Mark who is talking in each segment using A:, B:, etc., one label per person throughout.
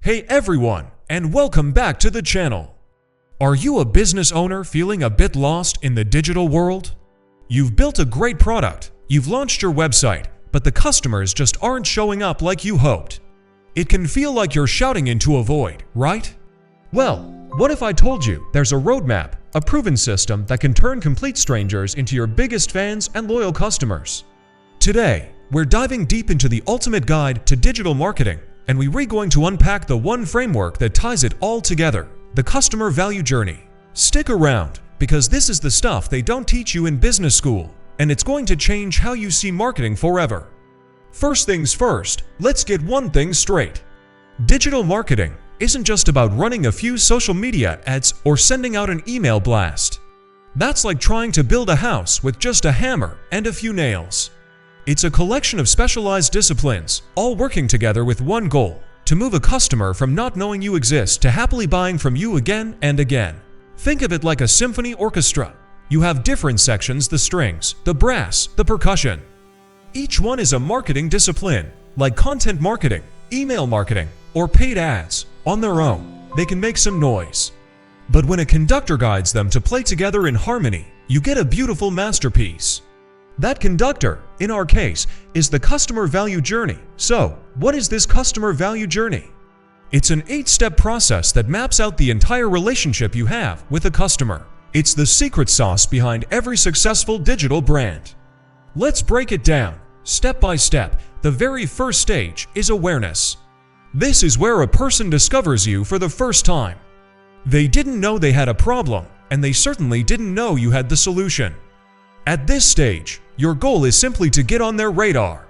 A: Hey everyone, and welcome back to the channel. Are you a business owner feeling a bit lost in the digital world? You've built a great product, you've launched your website, but the customers just aren't showing up like you hoped. It can feel like you're shouting into a void, right? Well, what if I told you there's a roadmap, a proven system that can turn complete strangers into your biggest fans and loyal customers? Today, we're diving deep into the ultimate guide to digital marketing, and we're going to unpack the one framework that ties it all together, the customer value journey. Stick around, because this is the stuff they don't teach you in business school, and it's going to change how you see marketing forever. First things first, let's get one thing straight. Digital marketing isn't just about running a few social media ads or sending out an email blast. That's like trying to build a house with just a hammer and a few nails. It's a collection of specialized disciplines, all working together with one goal: to move a customer from not knowing you exist to happily buying from you again and again. Think of it like a symphony orchestra. You have different sections: the strings, the brass, the percussion. Each one is a marketing discipline, like content marketing, email marketing, or paid ads. On their own, they can make some noise. But when a conductor guides them to play together in harmony, you get a beautiful masterpiece. That conductor, in our case, is the customer value journey. So, what is this customer value journey? It's an 8-step process that maps out the entire relationship you have with a customer. It's the secret sauce behind every successful digital brand. Let's break it down, step by step. The very first stage is awareness. This is where a person discovers you for the first time. They didn't know they had a problem, and they certainly didn't know you had the solution. At this stage, your goal is simply to get on their radar.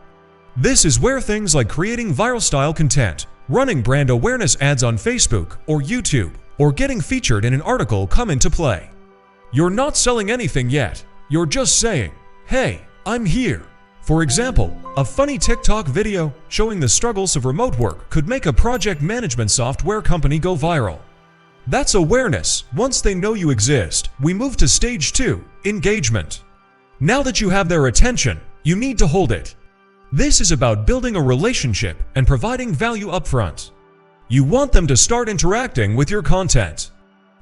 A: This is where things like creating viral-style content, running brand awareness ads on Facebook or YouTube, or getting featured in an article come into play. You're not selling anything yet. You're just saying, "Hey, I'm here." For example, a funny TikTok video showing the struggles of remote work could make a project management software company go viral. That's awareness. Once they know you exist, we move to stage 2, engagement. Now that you have their attention, you need to hold it. This is about building a relationship and providing value upfront. You want them to start interacting with your content.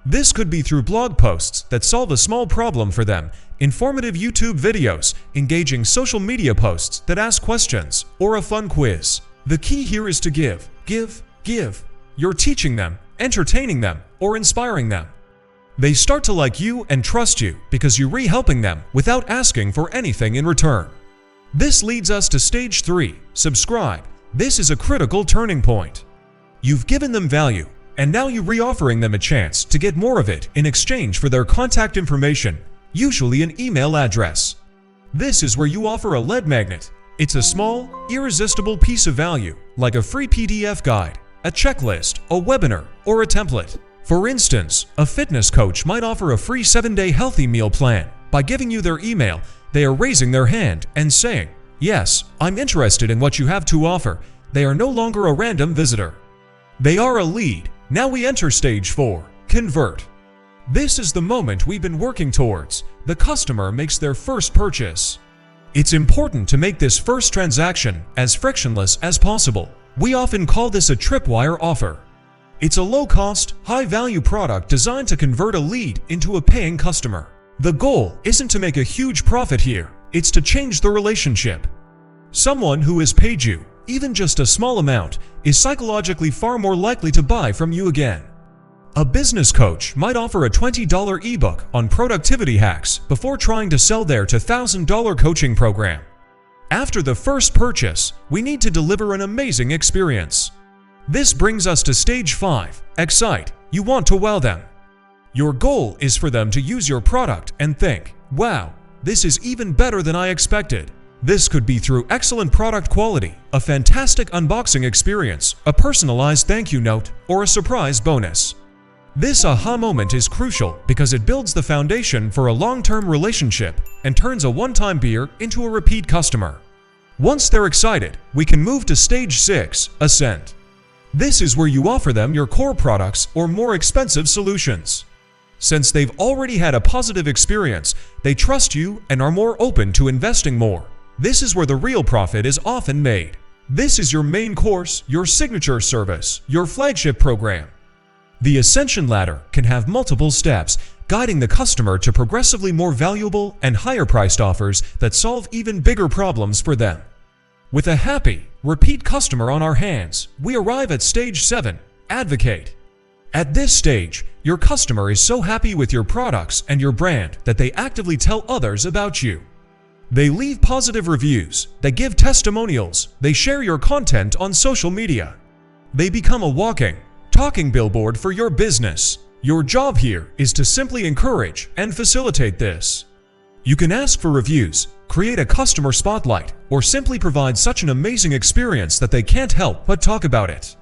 A: This could be through blog posts that solve a small problem for them, informative YouTube videos, engaging social media posts that ask questions, or a fun quiz. The key here is to give. You're teaching them, entertaining them, or inspiring them. They start to like you and trust you because you're helping them without asking for anything in return. This leads us to stage 3, subscribe. This is a critical turning point. You've given them value, and now you're offering them a chance to get more of it in exchange for their contact information, usually an email address. This is where you offer a lead magnet. It's a small, irresistible piece of value, like a free PDF guide, a checklist, a webinar, or a template. For instance, a fitness coach might offer a free 7-day healthy meal plan. By giving you their email, they are raising their hand and saying, "Yes, I'm interested in what you have to offer." They are no longer a random visitor. They are a lead. Now we enter stage 4, convert. This is the moment we've been working towards. The customer makes their first purchase. It's important to make this first transaction as frictionless as possible. We often call this a tripwire offer. It's a low-cost, high-value product designed to convert a lead into a paying customer. The goal isn't to make a huge profit here, it's to change the relationship. Someone who has paid you, even just a small amount, is psychologically far more likely to buy from you again. A business coach might offer a $20 ebook on productivity hacks before trying to sell their $1,000 coaching program. After the first purchase, we need to deliver an amazing experience. This brings us to stage 5, excite. You want to wow them. Your goal is for them to use your product and think, "Wow, this is even better than I expected." This could be through excellent product quality, a fantastic unboxing experience, a personalized thank you note, or a surprise bonus. This aha moment is crucial because it builds the foundation for a long-term relationship and turns a one-time beer into a repeat customer. Once they're excited, we can move to stage 6, ascent. This is where you offer them your core products or more expensive solutions. Since they've already had a positive experience, they trust you and are more open to investing more. This is where the real profit is often made. This is your main course, your signature service, your flagship program. The Ascension Ladder can have multiple steps, guiding the customer to progressively more valuable and higher-priced offers that solve even bigger problems for them. With a happy, repeat customer on our hands, we arrive at Stage 7, Advocate. At this stage, your customer is so happy with your products and your brand that they actively tell others about you. They leave positive reviews, they give testimonials, they share your content on social media. They become a walking, talking billboard for your business. Your job here is to simply encourage and facilitate this. You can ask for reviews, create a customer spotlight, or simply provide such an amazing experience that they can't help but talk about it.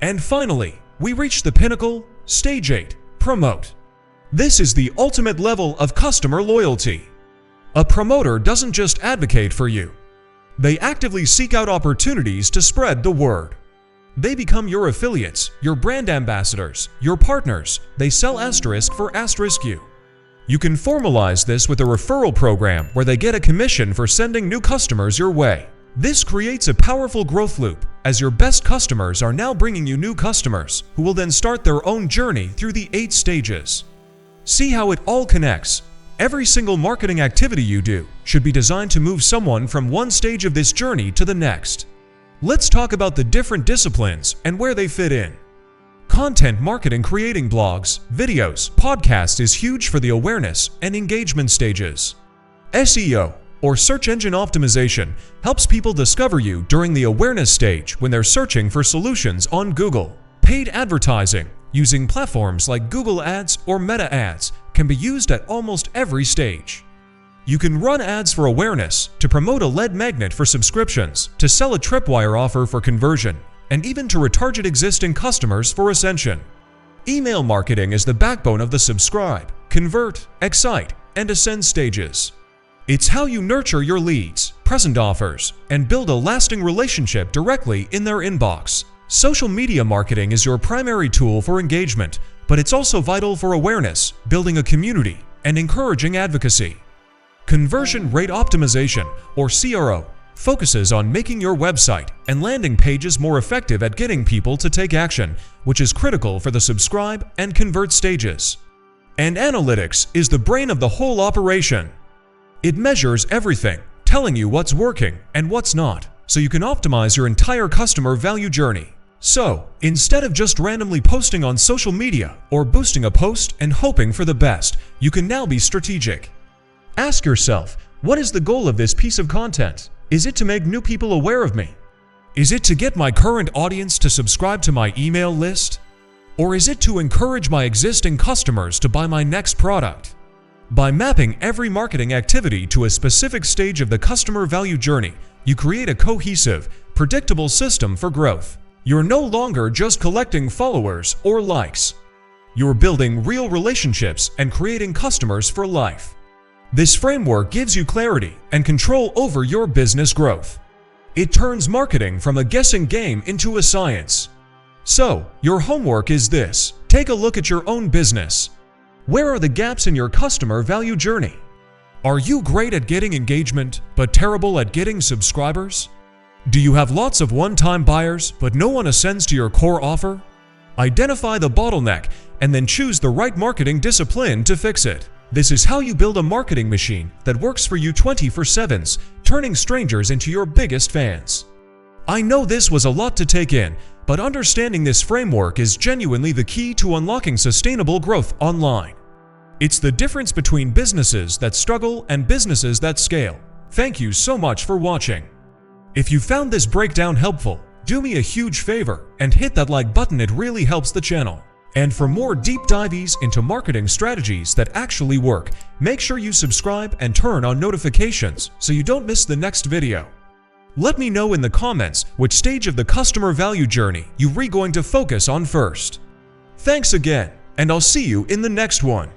A: And finally, we reach the pinnacle, Stage 8, Promote. This is the ultimate level of customer loyalty. A promoter doesn't just advocate for you. They actively seek out opportunities to spread the word. They become your affiliates, your brand ambassadors, your partners. They sell asterisk for asterisk you. You can formalize this with a referral program where they get a commission for sending new customers your way. This creates a powerful growth loop, as your best customers are now bringing you new customers, who will then start their own journey through the 8 stages. See how it all connects. Every single marketing activity you do should be designed to move someone from one stage of this journey to the next. Let's talk about the different disciplines and where they fit in. Content marketing, creating blogs, videos, podcasts is huge for the awareness and engagement stages. SEO, or search engine optimization, helps people discover you during the awareness stage when they're searching for solutions on Google. Paid advertising, using platforms like Google Ads or Meta Ads, can be used at almost every stage. You can run ads for awareness, to promote a lead magnet for subscriptions, to sell a tripwire offer for conversion, and even to retarget existing customers for ascension. Email marketing is the backbone of the subscribe, convert, excite, and ascend stages. It's how you nurture your leads, present offers, and build a lasting relationship directly in their inbox. Social media marketing is your primary tool for engagement, but it's also vital for awareness, building a community, and encouraging advocacy. Conversion rate optimization, or CRO, focuses on making your website and landing pages more effective at getting people to take action, which is critical for the subscribe and convert stages. And analytics is the brain of the whole operation. It measures everything, telling you what's working and what's not, so you can optimize your entire customer value journey. So, instead of just randomly posting on social media or boosting a post and hoping for the best, you can now be strategic. Ask yourself, what is the goal of this piece of content? Is it to make new people aware of me? Is it to get my current audience to subscribe to my email list? Or is it to encourage my existing customers to buy my next product? By mapping every marketing activity to a specific stage of the customer value journey, you create a cohesive, predictable system for growth. You're no longer just collecting followers or likes. You're building real relationships and creating customers for life. This framework gives you clarity and control over your business growth. It turns marketing from a guessing game into a science. So, your homework is this: take a look at your own business. Where are the gaps in your customer value journey? Are you great at getting engagement, but terrible at getting subscribers? Do you have lots of one-time buyers, but no one ascends to your core offer? Identify the bottleneck and then choose the right marketing discipline to fix it. This is how you build a marketing machine that works for you 24/7, turning strangers into your biggest fans. I know this was a lot to take in, but understanding this framework is genuinely the key to unlocking sustainable growth online. It's the difference between businesses that struggle and businesses that scale. Thank you so much for watching. If you found this breakdown helpful, do me a huge favor and hit that like button. It really helps the channel. And for more deep dives into marketing strategies that actually work, make sure you subscribe and turn on notifications so you don't miss the next video. Let me know in the comments which stage of the customer value journey you're going to focus on first. Thanks again, and I'll see you in the next one.